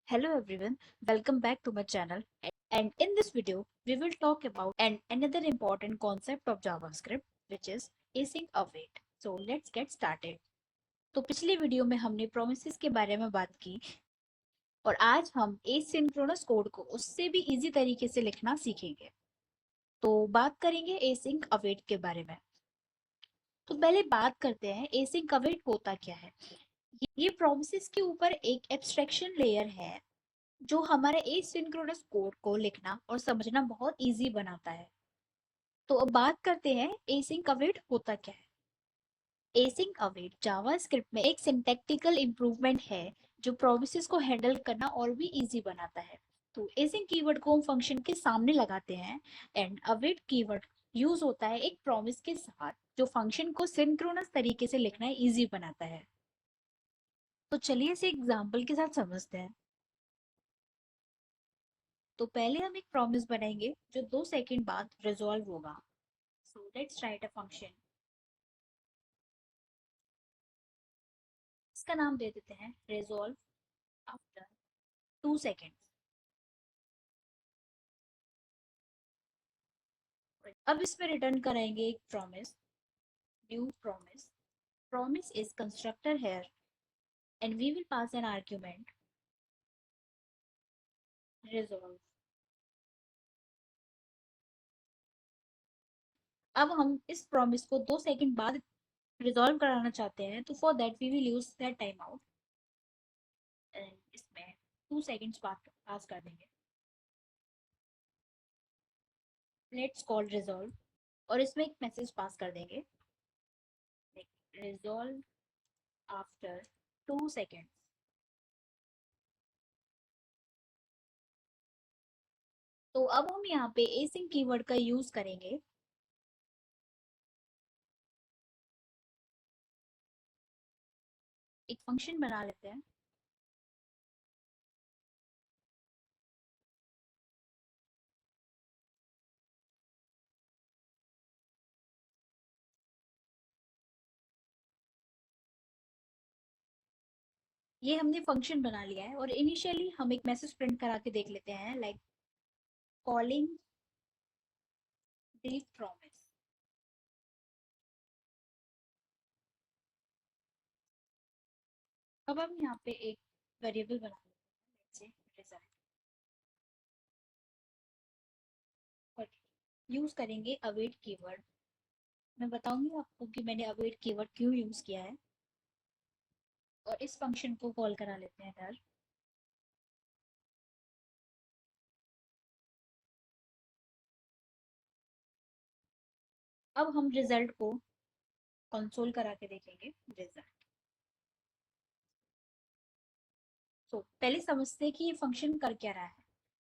Hello everyone, welcome back to my channel. And in this video, we will talk about another important concept of JavaScript, which is async await. So let's get started. तो पिछले video में हमने promises के बारे में बात की और आज हम एसिंक्रोनस कोड को उससे भी इजी तरीके से लिखना सीखेंगे। तो बात करेंगे एसिंक अवेट के बारे में। तो पहले बात करते हैं एसिंक अवेट होता क्या है। ये प्रोमिसेस के ऊपर एक एब्स्ट्रैक्शन लेयर है जो हमारे एसिंक्रोनस कोड को लिखना और समझना बहुत इजी बनाता है। तो अब बात करते हैं एसिंक अवेट होता क्या है। एसिंक अवेट जावास्क्रिप्ट में एक सिंटैक्टिकल इम्प्रूवमेंट है जो प्रोमिसेस को हैंडल करना और भी इजी बनाता है। तो एसिंक कीवर्ड को हम फंक्शन के सामने लगाते हैं एंड अवेट कीवर्ड यूज होता है एक प्रॉमिस के साथ जो फंक्शन को सिंक्रोनस तरीके से लिखना इजी बनाता है। तो चलिए इसे एग्जांपल के साथ समझते हैं। तो पहले हम एक प्रॉमिस बनाएंगे जो 2 सेकंड बाद रिजॉल्व होगा। So let's write a function. इसका नाम दे देते हैं रिजॉल्व आफ्टर 2 सेकंड। अब इसमें रिटर्न कराएंगे एक promise, new promise. Promise is constructor here and we will pass an argument resolve. अब हम इस प्रॉमिस को 2 सेकंड बाद रिजॉल्व कराना चाहते हैं, तो for that we will use that time out and इसमें 2 सेकंड्स बाद पास कर देंगे। लेट्स कॉल रिजॉल्व और इसमें एक मैसेज पास कर देंगे रिजॉल्व आफ्टर 2 सेकंड। तो अब हम यहाँ पे एसिंक कीवर्ड का यूज करेंगे। एक फंक्शन बना लेते हैं। ये हमने फंक्शन बना लिया है और इनिशियली हम एक मैसेज प्रिंट करा के देख लेते हैं लाइक कॉलिंग द प्रॉमिस। अब हम यहाँ पे एक वेरिएबल बना लेते हैं रिजल्ट और यूज करेंगे अवेट कीवर्ड। मैं बताऊंगी आपको कि मैंने अवेट कीवर्ड क्यों यूज किया है और इस फंक्शन को कॉल करा लेते हैं डर। अब हम रिजल्ट को कंसोल करा के देखेंगे रिजल्ट। तो पहले समझते हैं कि ये फंक्शन कर क्या रहा है।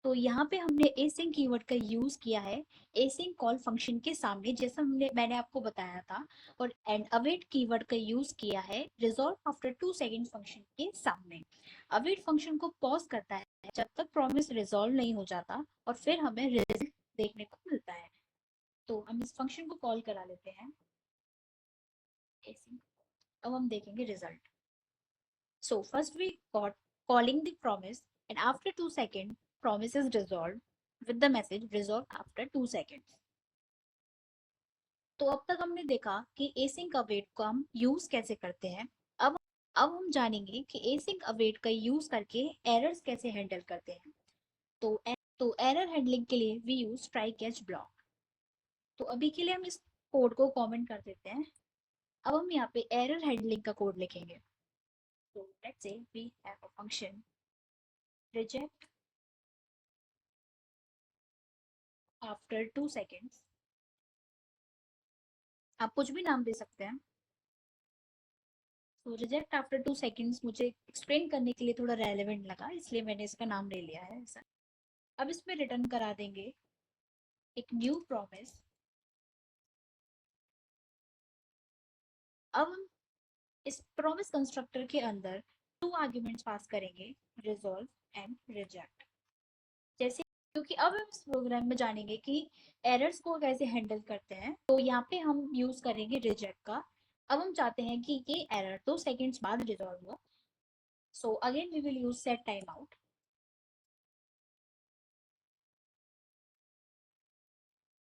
तो यहाँ पे हमने एसिंक कीवर्ड का यूज किया है एसिंक कॉल फंक्शन के सामने, जैसा मैंने आपको बताया था। और एंड अवेट कीवर्ड का यूज किया है रिजॉल्व आफ्टर 2 सेकंड फंक्शन के सामने। अवेट फंक्शन को पॉज करता है जब तक प्रॉमिस रिजॉल्व नहीं हो जाता और फिर हमें रिजल्ट देखने को मिलता है। तो हम इस फंक्शन को कॉल करा लेते हैं एसिंक। अब हम देखेंगे result. So first we got calling the promise and after 2 seconds promise is resolved with the message resolved after 2 seconds. तो अब तक हमने देखा कि async await को हम यूज कैसे करते हैं। अब अब हम जानेंगे कि async await का यूज करके एरर्स कैसे हैंडल करते हैं। तो एरर हैंडलिंग के लिए we use try catch block. तो अभी के लिए हम इस कोड को कमेंट कर देते हैं। अब हम यहाँ पे एरर हैंडलिंग का कोड लिखेंगे। तो let's say we have a function reject after 2 seconds। आप कुछ भी नाम दे सकते हैं। तो रिजेक्ट आफ्टर 2 सेकेंड्स मुझे एक्सप्लेन करने के लिए थोड़ा रेलेवेंट लगा, इसलिए मैंने इसका नाम ले लिया है ऐसा। अब इसमें रिटर्न करा देंगे एक न्यू प्रॉमिस। अब हम इस प्रॉमिस कंस्ट्रक्टर के अंदर 2 आर्ग्यूमेंट्स पास करेंगे रिजॉल्व एंड रिजेक्ट। जैसे क्योंकि अब हम इस प्रोग्राम में जानेंगे कि एरर्स को कैसे हैंडल करते हैं, तो यहाँ पे हम यूज करेंगे रिजेक्ट का। अब हम चाहते हैं कि ये एरर 2 सेकेंड्स बाद रिजॉल्व हो। So again we will use set time out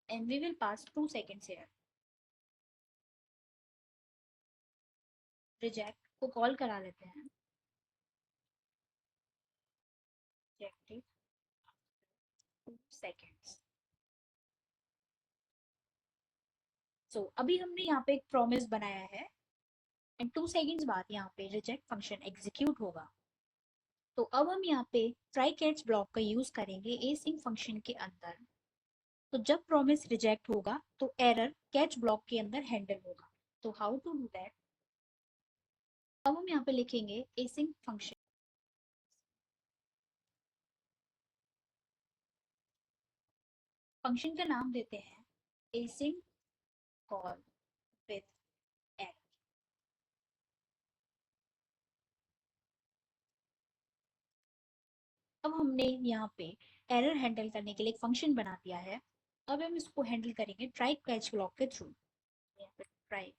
and we will pass 2 seconds here. Reject को कॉल करा लेते हैं. Rejected 2 seconds. So अभी हमने यहाँ पे एक प्रॉमिस बनाया है एंड 2 सेकंड्स बाद यहाँ पे रिजेक्ट फंक्शन एग्जीक्यूट होगा. तो अब हम यहाँ पे ट्राई कैच ब्लॉक का यूज करेंगे async फंक्शन के अंदर. तो जब प्रॉमिस रिजेक्ट होगा तो एरर कैच ब्लॉक के अंदर हैंडल होगा. तो हाउ टू डू दैट? अब हम यहाँ पे लिखेंगे async फंक्शन. फंक्शन का नाम देते हैं async call with error. अब हमने यहाँ पे एरर हैंडल करने के लिए एक फंक्शन बना दिया है. अब हम इसको हैंडल करेंगे ट्राई कैच ब्लॉक के थ्रू. ट्राई,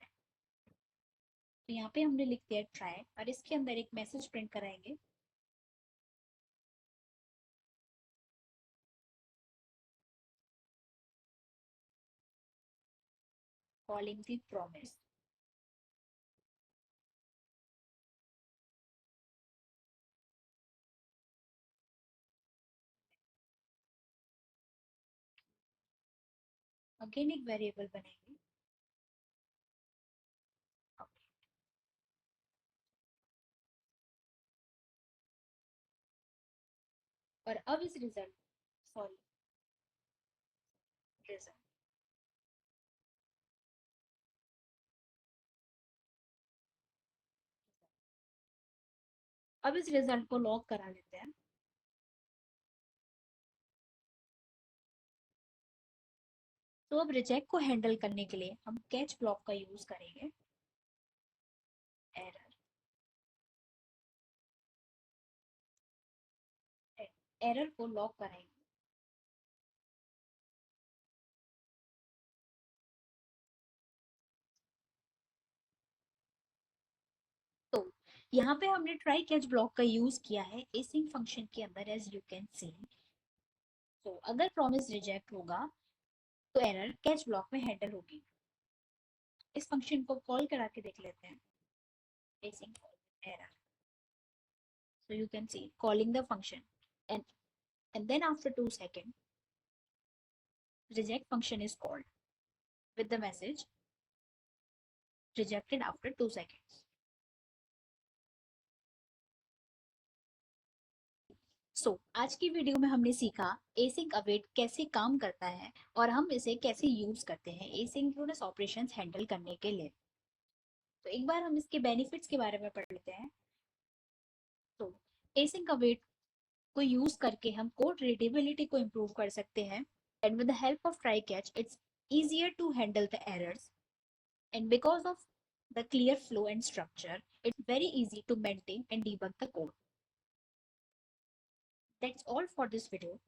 तो यहाँ पे हमने लिख दिया ट्राई और इसके अंदर एक मैसेज प्रिंट कराएंगे. कॉलिंग दी प्रॉमिस. अगेन एक वेरिएबल बनेगी. और अब इस रिजल्ट, सॉरी, रिजल्ट, अब इस रिजल्ट को लॉग करा लेते हैं. तो अब रिजेक्ट को हैंडल करने के लिए हम कैच ब्लॉक का यूज करेंगे. एरर, एरर को लॉक कराएंगे. तो यहाँ पे हमने ट्राई कैच ब्लॉक का यूज किया है async फंक्शन के अंदर, एज यू कैन सी. तो अगर प्रॉमिस रिजेक्ट होगा तो एरर कैच ब्लॉक में हैंडल होगी. इस फंक्शन को कॉल करा के देख लेते हैं. async error. So you can see calling the function, and then after 2 seconds reject function is called with the message rejected after 2 seconds. आज की वीडियो में हमने सीखा async await कैसे काम करता है और हम इसे कैसे यूज करते हैं asynchronous ऑपरेशंस हैंडल करने के लिए. तो एक बार हम इसके बेनिफिट्स के बारे में पढ़ लेते हैं. तो async await को यूज करके हम कोड रीडेबिलिटी को इम्प्रूव कर सकते हैं. And with the help of try catch its easier to handle the errors, and because of the clear flow and structure it's very easy to maintain and debug the code. That's all for this video.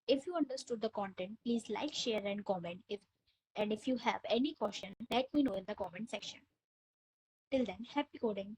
If you understood the content, please like, share and comment. If you have any question, let me know in the comment section. Till then, happy coding.